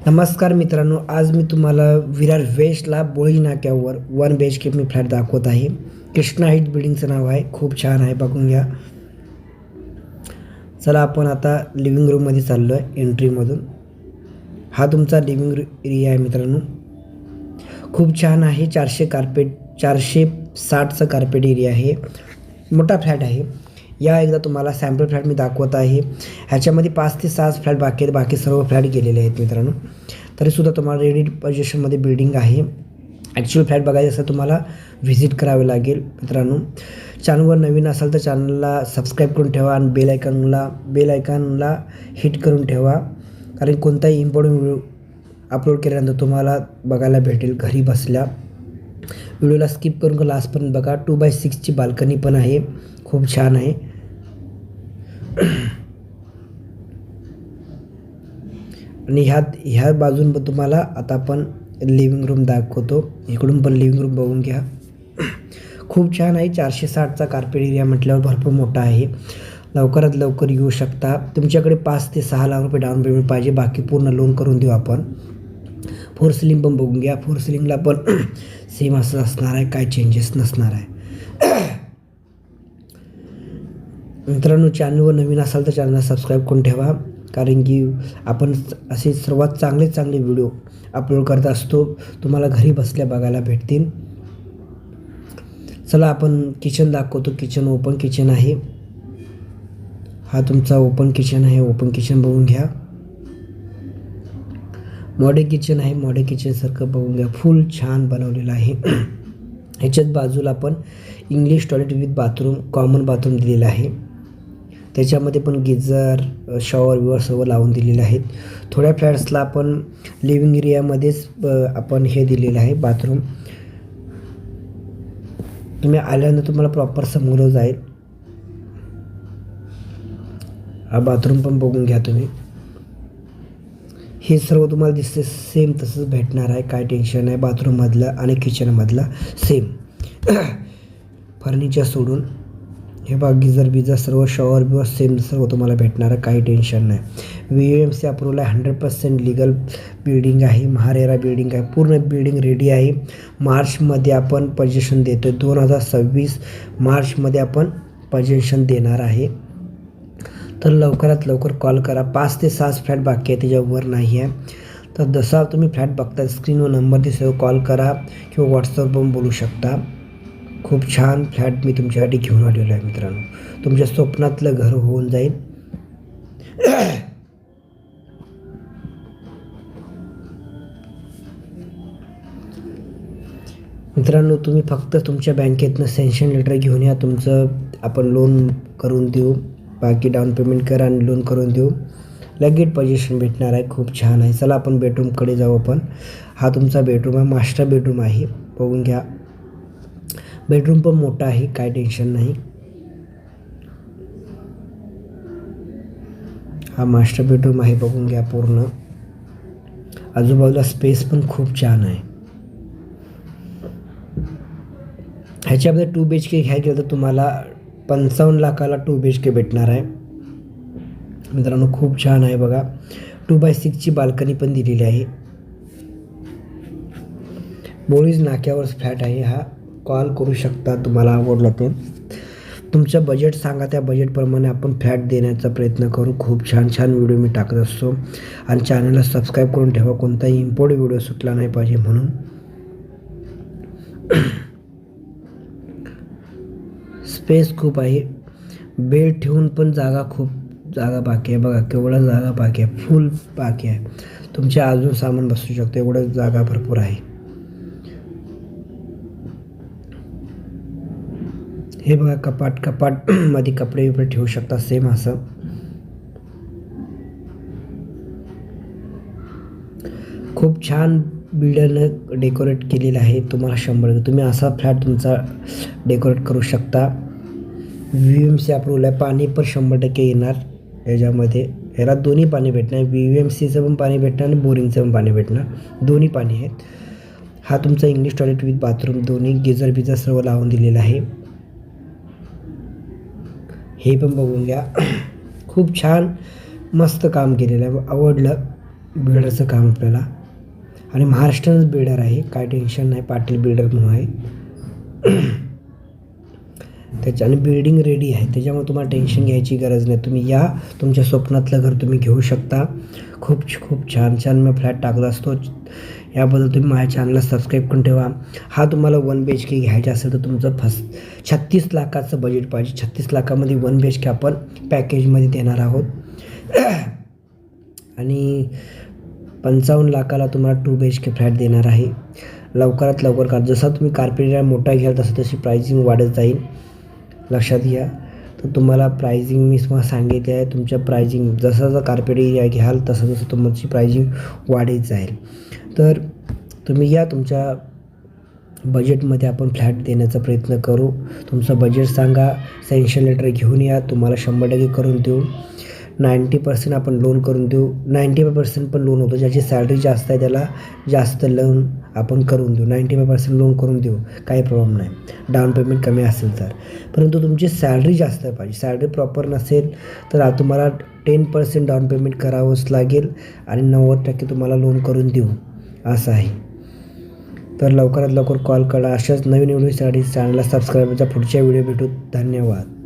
नमस्कार मित्रांनो, आज मी तुम्हाला विरार वेस्टला बोळी नाक्यावर 1 BHK मी फ्लॅट दाखवत आहे. कृष्णा हाईट बिल्डिंगचं नाव आहे. खूप छान आहे, बघून घ्या. चला आपण आता लिव्हिंग रूममध्ये चाललो आहे एंट्रीमधून. हा तुमचा लिव्हिंग एरिया आहे मित्रांनो. खूप छान आहे. 460चं कार्पेट एरिया आहे. मोठा फ्लॅट आहे. या एकदा तुम्हाला सॅम्पल फ्लॅट मी दाखवत आहे. ह्याच्यामध्ये 5 ते 6 फ्लॅट बाकी आहेत. बाकी सर्व फ्लॅट गेलेले आहेत मित्रांनो. तरीसुद्धा तुम्हाला रेडी पोझिशनमध्ये बिल्डिंग आहे. ॲक्च्युअल फ्लॅट बघायचं असेल तुम्हाला व्हिजिट करावे लागेल मित्रांनो. चॅनलवर नवीन असाल तर चॅनलला सबस्क्राईब करून ठेवा आणि बेल आयकॉनला हिट करून ठेवा. कारण कोणताही इम्पॉर्टंट व्हिडिओ अपलोड केल्यानंतर तुम्हाला बघायला भेटेल घरी बसल्या. व्हिडिओला स्किप करून लास्टपर्यंत बघा. 2x6ची बाल्कनी पण आहे. खूप छान आहे. आणि ह्या बाजून पण तुम्हाला आता आपण लिव्हिंग रूम दाखवतो. इकडून पण लिव्हिंग रूम बघून घ्या. खूप छान आहे. 460चा कार्पेट एरिया म्हटल्यावर भरपूर मोठा आहे. लवकरात लवकर येऊ शकता. तुमच्याकडे 5 ते 6 लाख रुपये डाऊन पेमेंट पाहिजे, बाकी पूर्ण लोन करून देऊ आपण. फोर सिलिंग पण बघून घ्या. फोर सिलिंगला पण सेम असं असणार आहे, काय चेंजेस नसणार आहे. मित्रांनो, चॅनलवर नवीन असाल तर चॅनलला सबस्क्राईब करून ठेवा. कारण की आपण असे सर्वात चांगले व्हिडिओ अपलोड करत असतो. तुम्हाला घरी बसल्या बघायला भेटतील. चला आपण किचन दाखवतो. किचन ओपन किचन आहे. हा तुमचा ओपन किचन आहे. ओपन किचन बघून घ्या. मॉडेल किचन आहे. मॉडेल किचनसारखं बघून घ्या. फुल छान बनवलेलं आहे. ह्याच्यात बाजूला पण English toilet with bathroom, common bathroom दिलेलं आहे. त्याच्यामध्ये पण गिझर, शॉवर विवर सर्व लावून दिलेले आहेत. थोड्या फ्लॅट्सला आपण लिव्हिंग एरियामध्येच आपण हे दिलेलं आहे बाथरूम. तुम्ही आल्यानंतर तुम्हाला प्रॉपर समोर जाईल. हा बाथरूम पण बघून घ्या तुम्ही. हे सर्व तुम्हाला दिसते सेम तसंच भेटणार आहे. काय टेन्शन नाही. बाथरूममधलं आणि किचनमधलं सेम फर्निचर सोडून. हे बघा गिझर बिझर सर्व शॉवर बिवर सेम सर्व तुम्हाला भेटणार आहे. काही टेन्शन नाही. VMC अप्रूव्हल आहे. 100% लिगल बिल्डिंग आहे. महारेरा बिल्डिंग आहे. पूर्ण बिल्डिंग रेडी आहे. मार्चमध्ये आपण पोझिशन देतो आहे. 2026 मार्चमध्ये आपण पोझिशन देणार आहे. तर लवकरात लवकर कॉल करा. 5 ते 6 फ्लॅट बाकी आहे, त्याच्यावर नाही आहे. तर जसा तुम्ही फ्लॅट बघता स्क्रीनवर नंबर दिसतो, कॉल करा किंवा व्हॉट्सअप पण बोलू शकता. खूप छान फ्लॅट मी तुमच्यासाठी घेऊन आलेलो आहे मित्रांनो. तुमच्या स्वप्नातलं घर होऊन जाईल. मित्रांनो, तुम्ही फक्त तुमच्या बँकेतनं सँक्शन लेटर घेऊन या. तुमचं आपण लोन करून देऊ. बाकी डाऊन पेमेंट करा आणि लोन करून देऊ. लगेच पोझिशन भेटणार आहे. खूप छान आहे. चला आपण बेडरूमकडे जाऊ आपण. हा तुमचा बेडरूम आहे. मास्टर बेडरूम आहे. बघून घ्या. बेडरूम पण मोठा आहे. काय टेन्शन नाही. हा मास्टर बेडरूम आहे. बघून घ्या पूर्ण. आजूबाजूला स्पेस पण खूप छान आहे. ह्याच्यामध्ये 2 BHK घ्यायला गेलं तर तुम्हाला 55 लाखाला 2 BHK भेटणार आहे मित्रांनो. खूप छान आहे बघा. 2x6ची बाल्कनी पण दिलेली आहे. बोळीज नाक्यावर फ्लॅट आहे. हा कॉल करू शकता तुम्हाला आवडला तर. तुमचं बजेट सांगा, त्या बजेटप्रमाणे आपण फ्लॅट देण्याचा प्रयत्न करू. खूप छान व्हिडिओ मी टाकत असतो. आणि चॅनलला सबस्क्राईब करून ठेवा, कोणताही इम्पॉर्टंट व्हिडिओ सुटला नाही पाहिजे म्हणून. स्पेस खूप आहे. बेड ठेवून पण खूप जागा बाकी आहे. बघा केवढा जागा बाकी आहे. फुल बाकी आहे. तुमच्या अजून सामान बसू शकतो, एवढं जागा भरपूर आहे. हे बघा कपाट मध्ये कपडे बिपडे ठेवू शकता सेम असं. खूप छान बिल्डरनं डेकोरेट केलेलं आहे. तुम्हाला 100 तुम्ही असा फ्लॅट तुमचा डेकोरेट करू शकता. VMC अप्रूव्हल आहे. पाणी पण 100% येणार याच्यामध्ये. ह्याला दोन्ही पाणी भेटणार. VMCचं पण पाणी भेटणार आणि बोरिंगचं पण पाणी भेटणार. दोन्ही पाणी आहेत. हा तुमचा इंग्लिश टॉयलेट विथ बाथरूम, दोन्ही गिझर बिझर सर्व लावून दिलेलं आहे. हे पण बघून घ्या. खूप छान मस्त काम केलेलं आहे. आवडलं. बिल्डरचं काम आपल्याला, आणि महाराष्ट्रातच बिल्डर आहे, काय टेन्शन नाही. पाटील बिल्डर म्हणून आहे आणि बिल्डिंग रेडी आहे, त्याच्यामुळे तुम्हाला टेन्शन घ्यायची गरज नाही. तुम्ही या, तुमच्या स्वप्नातलं घर तुम्ही घेऊ शकता. खूप खूप छान छान मी फ्लॅट टाकत असतो. याबद्दल तुम्ही माझ्या चॅनलला सबस्क्राईब करून ठेवा. हा तुम्हाला 1 BHK घ्यायचा असेल तर तुमचं 36 लाखाचं बजेट पाहिजे. 36 लाखामध्ये 1 BHK आपण पॅकेजमध्ये देणार आहोत. आणि 55 लाखाला तुम्हाला 2 BHK फ्लॅट देणार आहे. लवकरात लवकर का, जसा तुम्ही कार्पेट एरिया मोठा घ्याल तसं तशी प्राइसिंग वाढत जाईल, लक्षात घ्या. तर तुम्हाला प्राइसिंग मी तुम्हाला सांगितले आहे. तुमच्या प्राइसिंग जसं कार्पेट एरिया घ्याल तसं तसं तुमची प्राइसिंग वाढत जाईल. तर तुम्ही या, तुमच्या बजेटमध्ये आपण फ्लॅट देण्याचा प्रयत्न करू. तुमचं बजेट सांगा, सँक्शन लेटर घेऊन या, तुम्हाला 100% करून देऊ. 90% आपण लोन करून देऊ. 95% पण लोन होतं. ज्याची सॅलरी जास्त आहे त्याला जास्त लोन आपण करून देऊ. 95% लोन करून देऊ, काही प्रॉब्लेम नाही. डाऊन पेमेंट कमी असेल तर. परंतु तुमची सॅलरी जास्त पाहिजे. सॅलरी प्रॉपर नसेल तर तुम्हाला 10% डाऊन पेमेंट करावंच लागेल आणि 90% तुम्हाला लोन करून देऊ, असं आहे. तर लवकरात लवकर कॉल करा. अशाच नवीन व्हिडिओसाठी चॅनलला सबस्क्राईब करा. पुढच्या व्हिडिओ भेटू. धन्यवाद.